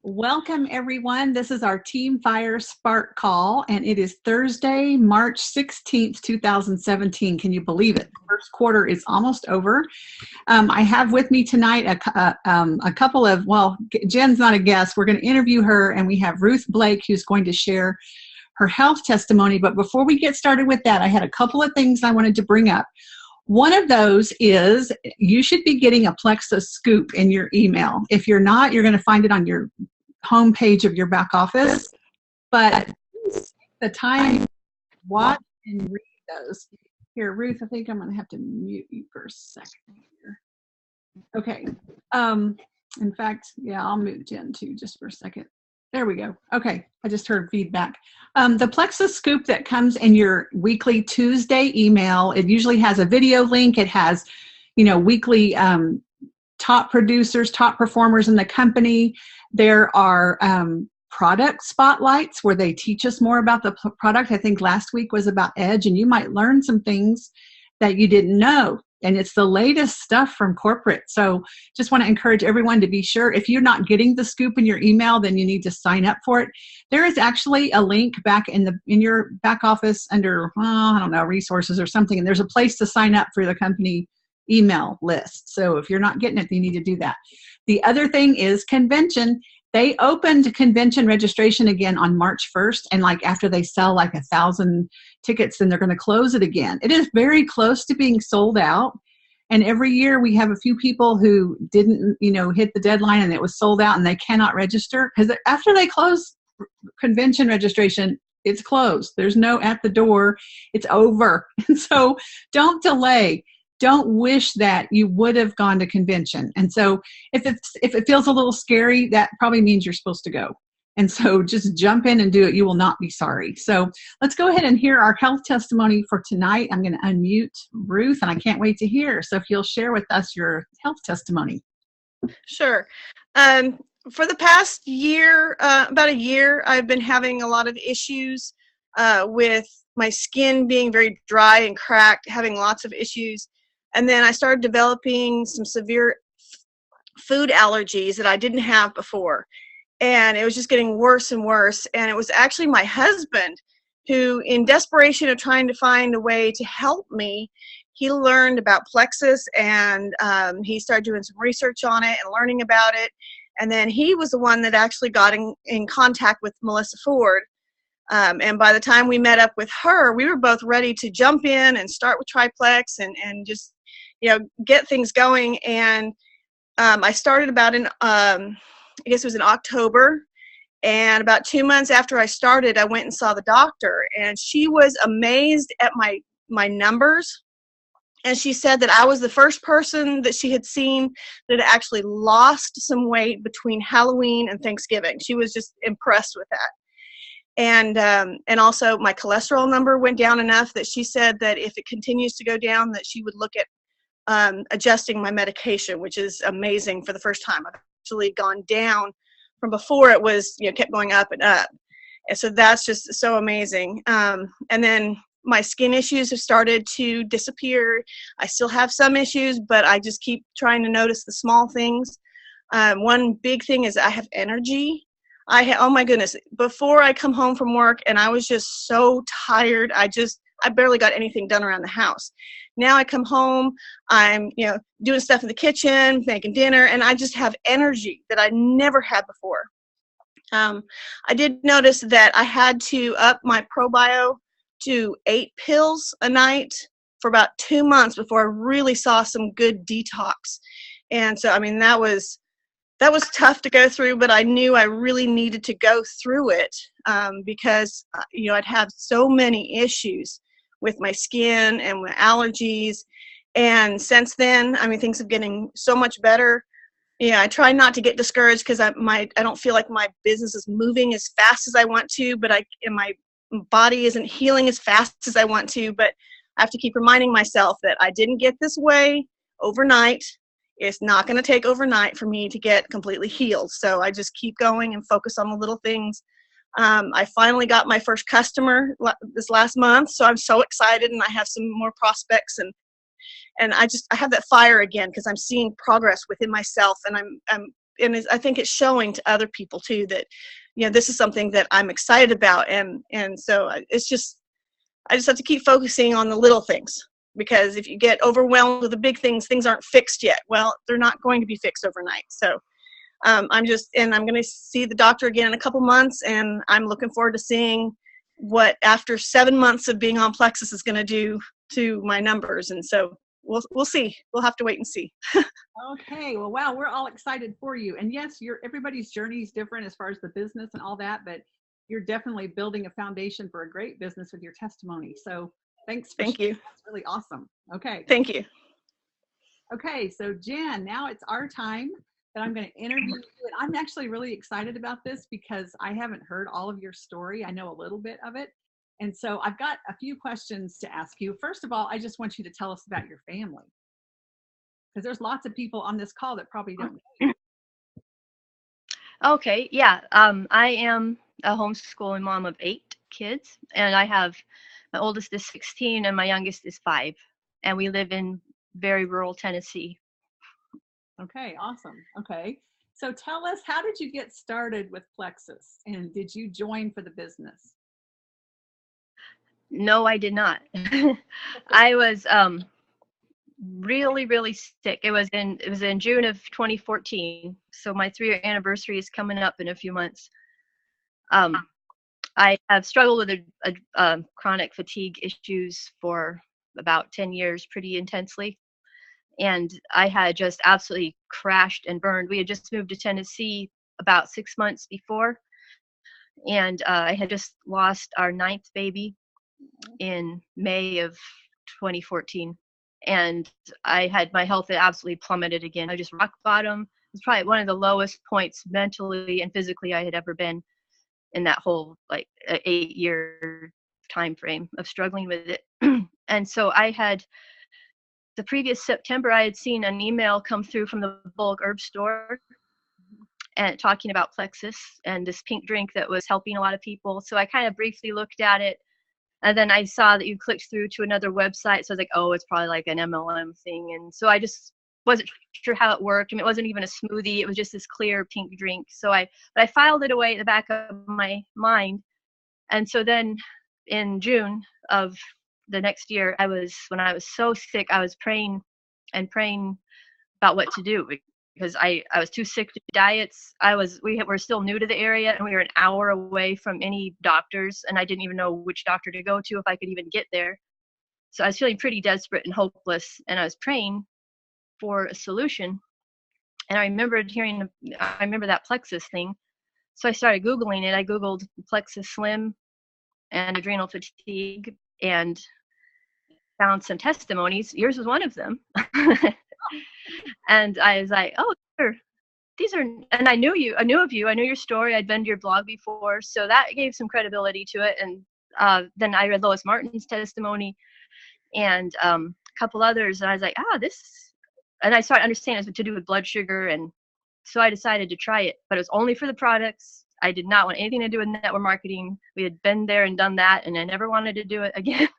Welcome, everyone. This is our Team Fire Spark Call, and it is Thursday, March 16th, 2017. Can you believe it? The first quarter is almost over. I have with me tonight a couple of, well, Jen's not a guest. We're going to interview her, and we have Ruth Blake, who's going to share her health testimony. But before we get started with that, I had a couple of things I wanted to bring up. One of those is you should be getting a Plexus Scoop in your email. If you're not, you're going to find it on your homepage of your back office. But the time to watch and read those. Here, Ruth, I think I'm going to have to mute you for a second here. Okay. In fact, yeah, I'll mute Jen too just for a second. There we go. Okay, I just heard feedback. The Plexus Scoop that comes in your weekly Tuesday email, it usually has a video link. It has, weekly top producers, top performers in the company. There are product spotlights where they teach us more about the product. I think last week was about Edge, and you might learn some things that you didn't know. And it's the latest stuff from corporate. So just want to encourage everyone to be sure, if you're not getting the scoop in your email, then you need to sign up for it. There is actually a link back in your back office under, I don't know, resources or something. And there's a place to sign up for the company email list. So if you're not getting it, you need to do that. The other thing is convention. They opened convention registration again on March 1st. And after they sell 1,000 tickets, then they're going to close it again. It is very close to being sold out. And every year we have a few people who didn't, hit the deadline and it was sold out and they cannot register. Because after they close convention registration, it's closed. There's no at the door. It's over. And so don't delay. Don't wish that you would have gone to convention. And so if it feels a little scary, that probably means you're supposed to go. And so just jump in and do it. You will not be sorry. So let's go ahead and hear our health testimony for tonight. I'm going to unmute Ruth, and I can't wait to hear. So if you'll share with us your health testimony. Sure. For the past year, about a year, I've been having a lot of issues with my skin being very dry and cracked, having lots of issues. And then I started developing some severe food allergies that I didn't have before. And it was just getting worse and worse. And it was actually my husband who, in desperation of trying to find a way to help me, he learned about Plexus, and he started doing some research on it and learning about it. And then he was the one that actually got in contact with Melissa Ford. And by the time we met up with her, we were both ready to jump in and start with Triplex and just, get things going. And I started about I guess it was in October. And about 2 months after I started, I went and saw the doctor. And she was amazed at my numbers. And she said that I was the first person that she had seen that actually lost some weight between Halloween and Thanksgiving. She was just impressed with that. And also my cholesterol number went down enough that she said that if it continues to go down, that she would look at adjusting my medication, which is amazing. For the first time, I've actually gone down from before. It was, kept going up and up. And so that's just so amazing. And then my skin issues have started to disappear. I still have some issues, but I just keep trying to notice the small things. One big thing is I have energy. Oh my goodness, before I come home from work and I was just so tired, I barely got anything done around the house. Now I come home, I'm, doing stuff in the kitchen, making dinner, and I just have energy that I never had before. I did notice that I had to up my ProBio to 8 pills a night for about 2 months before I really saw some good detox. And so, that was tough to go through, but I knew I really needed to go through it because, I'd have so many issues with my skin and with allergies. And since then, things are getting so much better. I try not to get discouraged because I don't feel like my business is moving as fast as I want to, but my body isn't healing as fast as I want to. But I have to keep reminding myself that I didn't get this way overnight. It's not going to take overnight for me to get completely healed. So I just keep going and focus on the little things. I finally got my first customer this last month, so I'm so excited, and I have some more prospects, and I have that fire again because I'm seeing progress within myself, and I'm I think it's showing to other people too that, this is something that I'm excited about. And so it's just, I just have to keep focusing on the little things, because if you get overwhelmed with the big things, things aren't fixed yet. Well, they're not going to be fixed overnight. So I'm going to see the doctor again in a couple months, and I'm looking forward to seeing what after 7 months of being on Plexus is going to do to my numbers. And so we'll see. We'll have to wait and see. Okay. Well, wow, we're all excited for you. And yes, everybody's journey is different as far as the business and all that, but you're definitely building a foundation for a great business with your testimony. So thanks. Thank you. That's really awesome. Okay. Thank you. Okay. So Jen, now it's our time that I'm going to interview you. And I'm actually really excited about this because I haven't heard all of your story. I know a little bit of it. And so I've got a few questions to ask you. First of all, I just want you to tell us about your family, because there's lots of people on this call that probably don't know you. Okay, yeah. I am a homeschooling mom of 8 kids, and I have my oldest is 16 and my youngest is 5, and we live in very rural Tennessee. Okay, awesome. Okay, so tell us, how did you get started with Plexus, and did you join for the business? No, I did not. I was really sick. It was in June of 2014. So my 3-year anniversary is coming up in a few months. I have struggled with a chronic fatigue issues for about 10 years pretty intensely. And I had just absolutely crashed and burned. We had just moved to Tennessee about 6 months before. And I had just lost our 9th baby in May of 2014. And I had, my health had absolutely plummeted again. I just rock bottom. It was probably one of the lowest points mentally and physically I had ever been in that whole 8-year time frame of struggling with it. And so the previous September, I had seen an email come through from the bulk herb store and talking about Plexus and this pink drink that was helping a lot of people. So I kind of briefly looked at it. And then I saw that you clicked through to another website. So I was like, oh, it's probably like an MLM thing. And so I just wasn't sure how it worked. I mean, it wasn't even a smoothie. It was just this clear pink drink. But I filed it away at the back of my mind. And so then in June of the next year, when I was so sick, I was praying about what to do, because I was too sick to do diets. We were still new to the area, and we were an hour away from any doctors, and I didn't even know which doctor to go to if I could even get there. So I was feeling pretty desperate and hopeless, and I was praying for a solution. And I remember that Plexus thing. So I started Googling it. I Googled Plexus Slim and adrenal fatigue and found some testimonies. Yours was one of them. And I was like, oh, sure. And I knew of you. I knew your story. I'd been to your blog before. So that gave some credibility to it. And then I read Lois Martin's testimony and a couple others. And I was like, and I started understanding it was to do with blood sugar. And so I decided to try it, but it was only for the products. I did not want anything to do with network marketing. We had been there and done that, and I never wanted to do it again.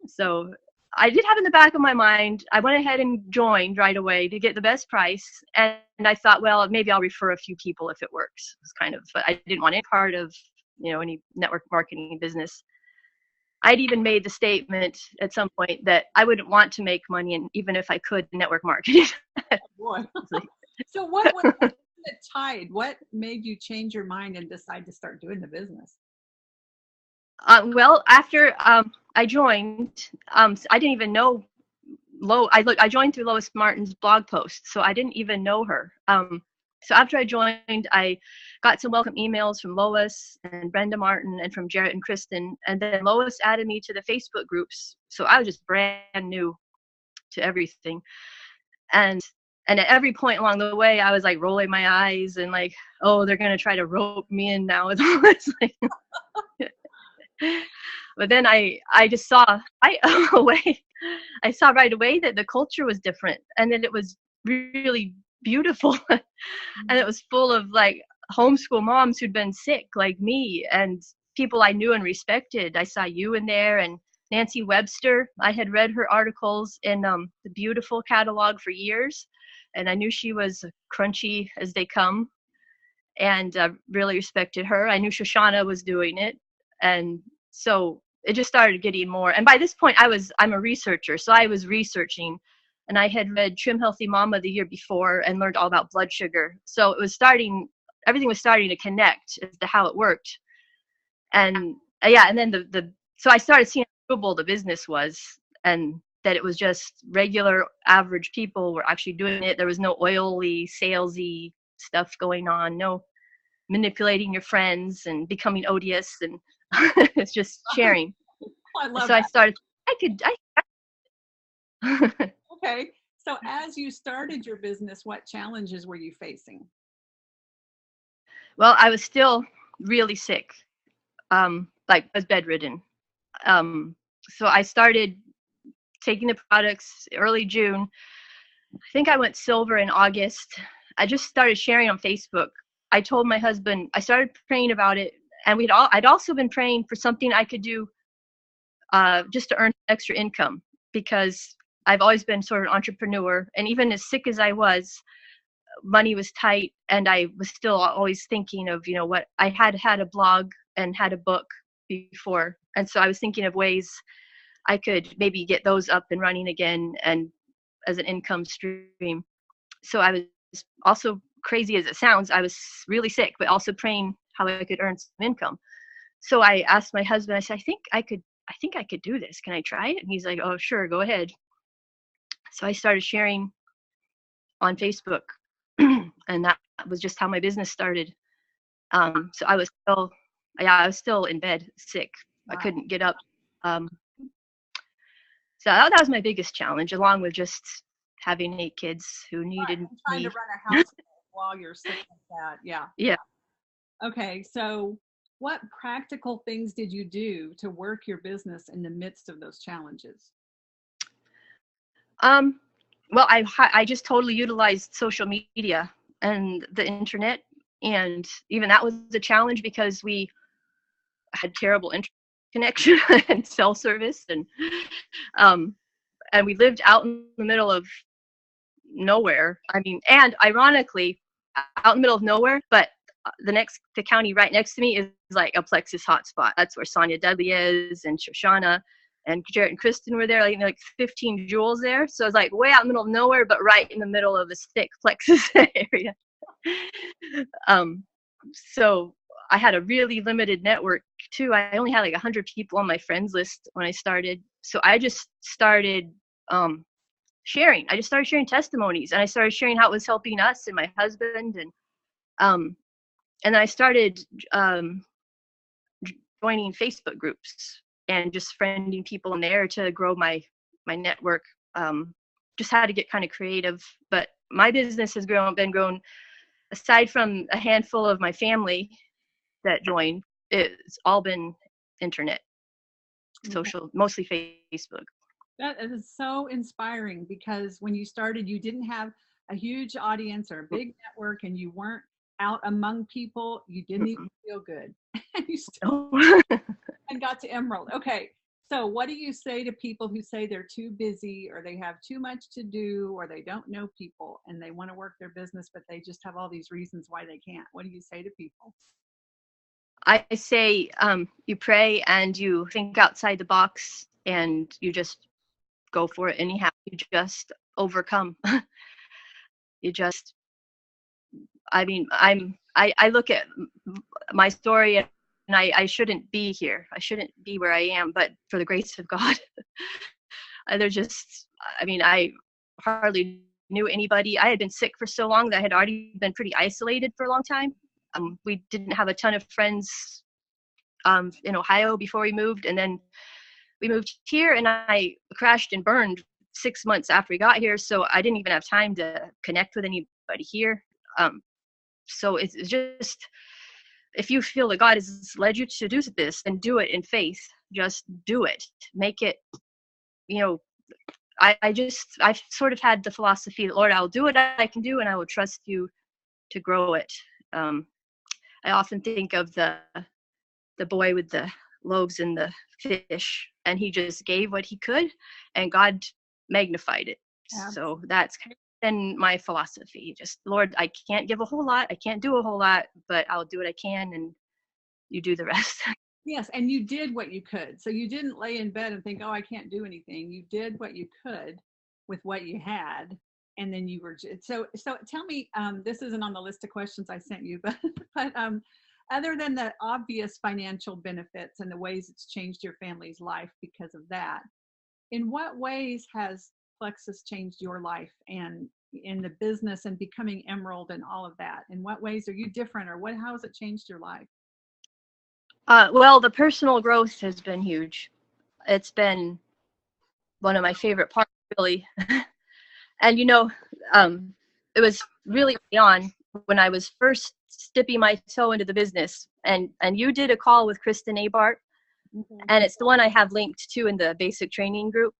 So I did have in the back of my mind, I went ahead and joined right away to get the best price. And I thought, well, maybe I'll refer a few people if it works. But I didn't want any part of, any network marketing business. I'd even made the statement at some point that I wouldn't want to make money, and even if I could, network marketing. Oh, boy. So what was the tide? What made you change your mind and decide to start doing the business? Well, after I joined, I didn't even know I joined through Lois Martin's blog post, so I didn't even know her. So after I joined, I got some welcome emails from Lois and Brenda Martin and from Jarrett and Kristen, and then Lois added me to the Facebook groups. So I was just brand new to everything, and at every point along the way, I was like rolling my eyes and like, oh, they're gonna try to rope me in now with all this. But then I just saw I saw right away that the culture was different, and that it was really beautiful, and it was full of like homeschool moms who'd been sick like me, and people I knew and respected. I saw you in there, and Nancy Webster. I had read her articles in the Beautiful catalog for years, and I knew she was crunchy as they come, and really respected her. I knew Shoshana was doing it, and so it just started getting more. And by this point, I'm a researcher, so I was researching, and I had read Trim Healthy Mama the year before and learned all about blood sugar. So it was everything was starting to connect as to how it worked. And yeah, and then so I started seeing how doable the business was, and that it was just regular average people were actually doing it. There was no oily, salesy stuff going on, no manipulating your friends and becoming odious, and it's just sharing. I love So that. I started, Okay. So as you started your business, what challenges were you facing? well, I was still really sick. Like I was bedridden. So I started taking the products early June. I think I went silver in August. I just started sharing on Facebook. I told my husband, I started praying about it, and I'd also been praying for something I could do just to earn extra income, because I've always been sort of an entrepreneur, and even as sick as I was, money was tight, and I was still always thinking of, what I had a blog and had a book before, and so I was thinking of ways I could maybe get those up and running again and as an income stream. So I was also, crazy as it sounds, I was really sick, but also praying how I could earn some income. So I asked my husband, I said, I think I could do this. Can I try it? And he's like, oh, sure, go ahead. So I started sharing on Facebook, and that was just how my business started. So I was still in bed sick. Wow. I couldn't get up. So that was my biggest challenge, along with just having 8 kids who needed Right. Trying me. to run a house while you're sick like that. Yeah. Yeah. Okay. So what practical things did you do to work your business in the midst of those challenges? Well, I just totally utilized social media and the internet, and even that was a challenge because we had terrible internet connection and cell service, um, and we lived out in the middle of nowhere. I mean, and ironically, out in the middle of nowhere, but the county right next to me is like a Plexus hotspot. That's where Sonia Dudley is, and Shoshana and Jarrett and Kristen were there, like 15 joules there. So it's like way out in the middle of nowhere, but right in the middle of a thick Plexus area. So I had a really limited network too. I only had like 100 people on my friends list when I started. So I just started sharing. I just started sharing testimonies, and I started sharing how it was helping us and my husband, and then I started joining Facebook groups and just friending people in there to grow my network. Just had to get kind of creative, but my business has been grown. Aside from a handful of my family that joined, it's all been internet, social, mostly Facebook. That is so inspiring, because when you started, you didn't have a huge audience or a big network, and you weren't out among people. You didn't even feel good. And you still and got to Emerald. Okay. So what do you say to people who say they're too busy, or they have too much to do, or they don't know people and they want to work their business, but they just have all these reasons why they can't? What do you say to people? I say you pray and you think outside the box, and you just go for it anyhow. You just overcome. You just, I mean, I look at my story, and I shouldn't be here. I shouldn't be where I am, but for the grace of God, there's just, I mean, I hardly knew anybody. I had been sick for so long that I had already been pretty isolated for a long time. We didn't have a ton of friends in Ohio before we moved, and then we moved here, and I crashed and burned 6 months after we got here, so I didn't even have time to connect with anybody here. So it's just, if you feel that God has led you to do this, then do it in faith. Just do it. Make it, I've sort of had the philosophy that, Lord, I'll do what I can do, and I will trust you to grow it. I often think of the boy with the loaves and the fish, and he just gave what he could, and God magnified it. So that's kind of been my philosophy. Just, Lord, I can't give a whole lot. I can't do a whole lot, but I'll do what I can, and you do the rest. Yes, and you did what you could. So you didn't lay in bed and think, oh, I can't do anything. You did what you could with what you had. And then you were, so tell me, this isn't on the list of questions I sent you, but other than the obvious financial benefits and the ways it's changed your family's life because of that, in what ways has Plexus changed your life and in the business and becoming Emerald and all of that? In what ways are you different, or how has it changed your life? Well, the personal growth has been huge. It's been one of my favorite parts, really. And it was really early on when I was first dipping my toe into the business, and you did a call with Kristen Abart, and it's the one I have linked to in the basic training group.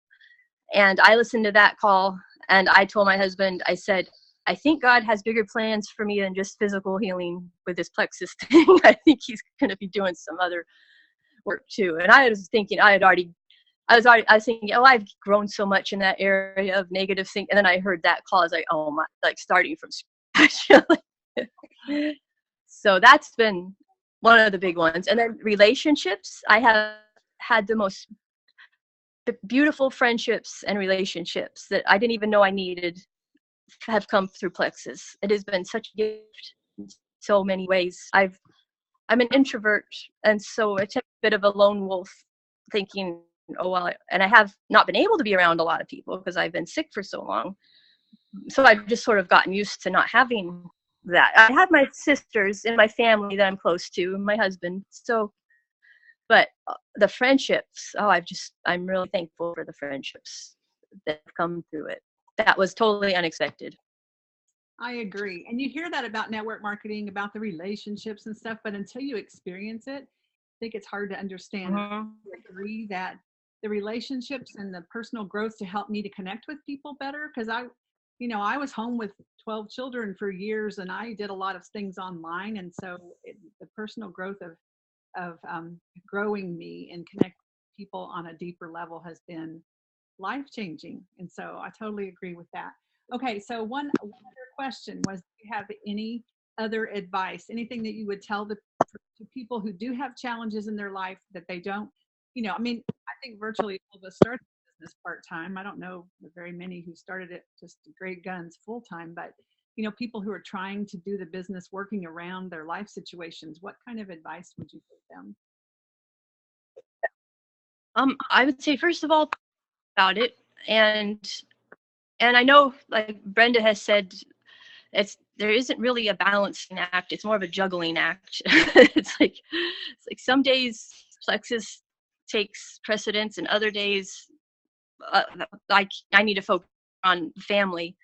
And I listened to that call, and I told my husband, I said, I think God has bigger plans for me than just physical healing with this plexus thing. I think he's going to be doing some other work too. And I was thinking, I was thinking, oh, I've grown so much in that area of negative thinking. And then I heard that call. I was like, oh my, like starting from scratch. So that's been one of the big ones. And then relationships, I have had the most beautiful friendships and relationships that I didn't even know I needed have come through Plexus. It has been such a gift in so many ways. I'm an introvert, and so it's a bit of a lone wolf, thinking, oh well, and I have not been able to be around a lot of people because I've been sick for so long. So I've just sort of gotten used to not having that. I have my sisters in my family that I'm close to, and my husband. So, but the friendships, I'm really thankful for the friendships that have come through it. That was totally unexpected. I agree. And you hear that about network marketing, about the relationships and stuff, but until you experience it, I think it's hard to understand. I agree that the relationships and the personal growth to help me to connect with people better, because I was home with 12 children for years, and I did a lot of things online. And so the personal growth of growing me and connecting with people on a deeper level has been life-changing. And so I totally agree with that. Okay, so one other question was, do you have any other advice, anything that you would tell to people who do have challenges in their life that they don't, I think virtually all of us started business part-time. I don't know very many who started it just great guns full-time, but people who are trying to do the business working around their life situations, what kind of advice would you give them? I would say, first of all, about it, and I know, like Brenda has said, there isn't really a balancing act. It's more of a juggling act. It's like some days Plexus takes precedence, and other days I need to focus on family.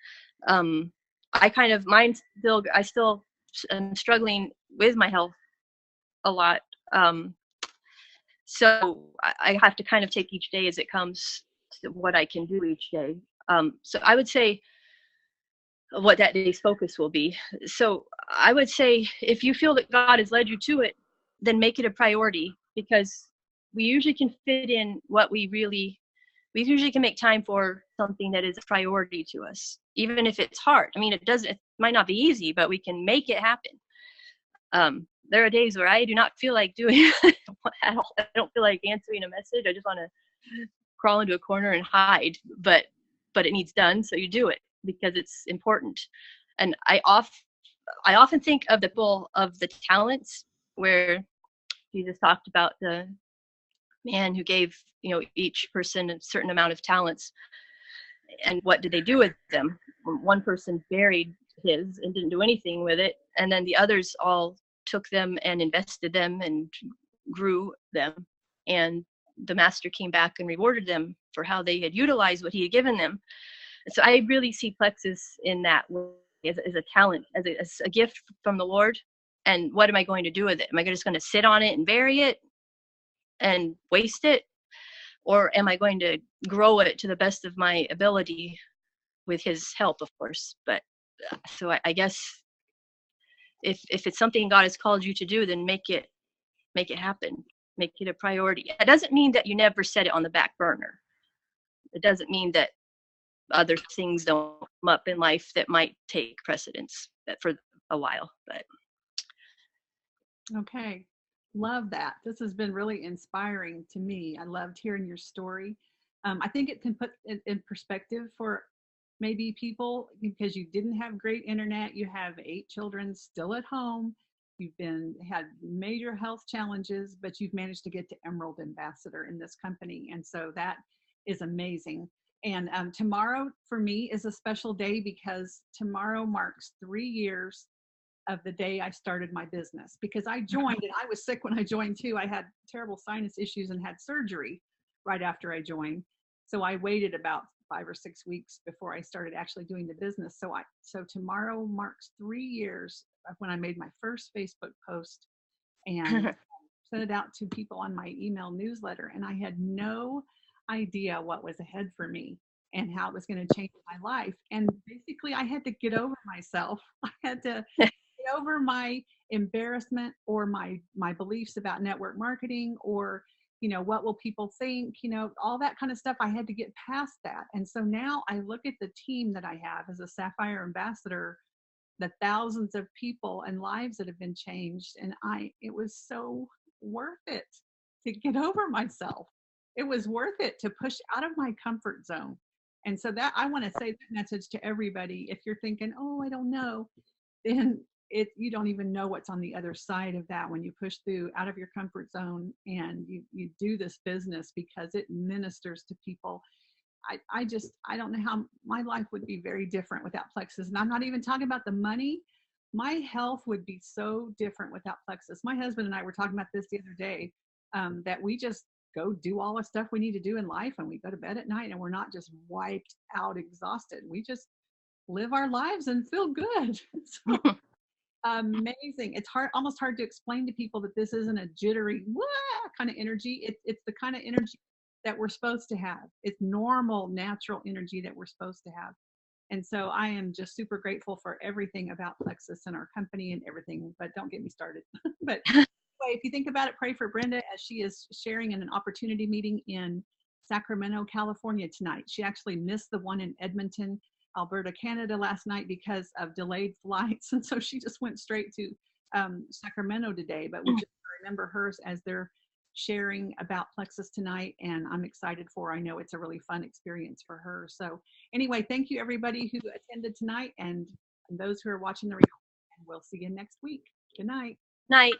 I still am struggling with my health a lot. So I have to kind of take each day as it comes to what I can do each day. So I would say what that day's focus will be. So I would say, if you feel that God has led you to it, then make it a priority, because we usually can fit in we usually can make time for something that is a priority to us, even if it's hard. I mean, it might not be easy, but we can make it happen. There are days where I do not feel like doing it at all. I don't feel like answering a message. I just want to crawl into a corner and hide, but it needs done. So you do it because it's important. And I often think of the people of the talents, where Jesus talked about the man who gave, each person a certain amount of talents, and what did they do with them? One person buried his and didn't do anything with it, and then the others all took them and invested them and grew them, and the master came back and rewarded them for how they had utilized what he had given them. So I really see Plexus in that way, as a talent, as a gift from the Lord. And what am I going to do with it? Am I just going to sit on it and bury it and waste it? Or am I going to grow it to the best of my ability with his help, of course? But so I guess if it's something God has called you to do, then make it happen. Make it a priority. It doesn't mean that you never set it on the back burner. It doesn't mean that other things don't come up in life that might take precedence for a while. But Okay. Love that. This has been really inspiring to me. I loved hearing your story. I think it can put it in perspective for maybe people because you didn't have great internet. You have 8 children still at home. You've had major health challenges, but you've managed to get to Emerald Ambassador in this company. And so that is amazing. And tomorrow for me is a special day because tomorrow marks 3 years of the day I started my business because I joined and I was sick when I joined too. I had terrible sinus issues and had surgery right after I joined. So I waited about 5 or 6 weeks before I started actually doing the business. So tomorrow marks 3 years of when I made my first Facebook post and sent it out to people on my email newsletter. And I had no idea what was ahead for me and how it was going to change my life. And basically I had to get over myself. I had to get over my embarrassment or my beliefs about network marketing or what will people think, all that kind of stuff. I had to get past that. And so now I look at the team that I have as a Sapphire Ambassador, the thousands of people and lives that have been changed, and it was so worth it to get over myself. It was worth it to push out of my comfort zone. And so that I want to say that message to everybody. If you're thinking, oh, I don't know, then you don't even know what's on the other side of that when you push through out of your comfort zone and you do this business because it ministers to people. I don't know how my life would be very different without Plexus. And I'm not even talking about the money. My health would be so different without Plexus. My husband and I were talking about this the other day, that we just go do all the stuff we need to do in life and we go to bed at night and we're not just wiped out, exhausted. We just live our lives and feel good. So amazing. It's almost hard to explain to people that this isn't a jittery kind of energy. It's the kind of energy that we're supposed to have. It's normal, natural energy that we're supposed to have. And so I am just super grateful for everything about Plexus and our company and everything, but don't get me started. But anyway, if you think about it, pray for Brenda as she is sharing in an opportunity meeting in Sacramento, California tonight. She actually missed the one in Edmonton, Alberta, Canada last night because of delayed flights. And so she just went straight to Sacramento today, but we just remember hers as they're sharing about Plexus tonight, and I'm excited for her. I know it's a really fun experience for her. So anyway, thank you everybody who attended tonight and those who are watching the recording, and we'll see you next week. Good night. Night.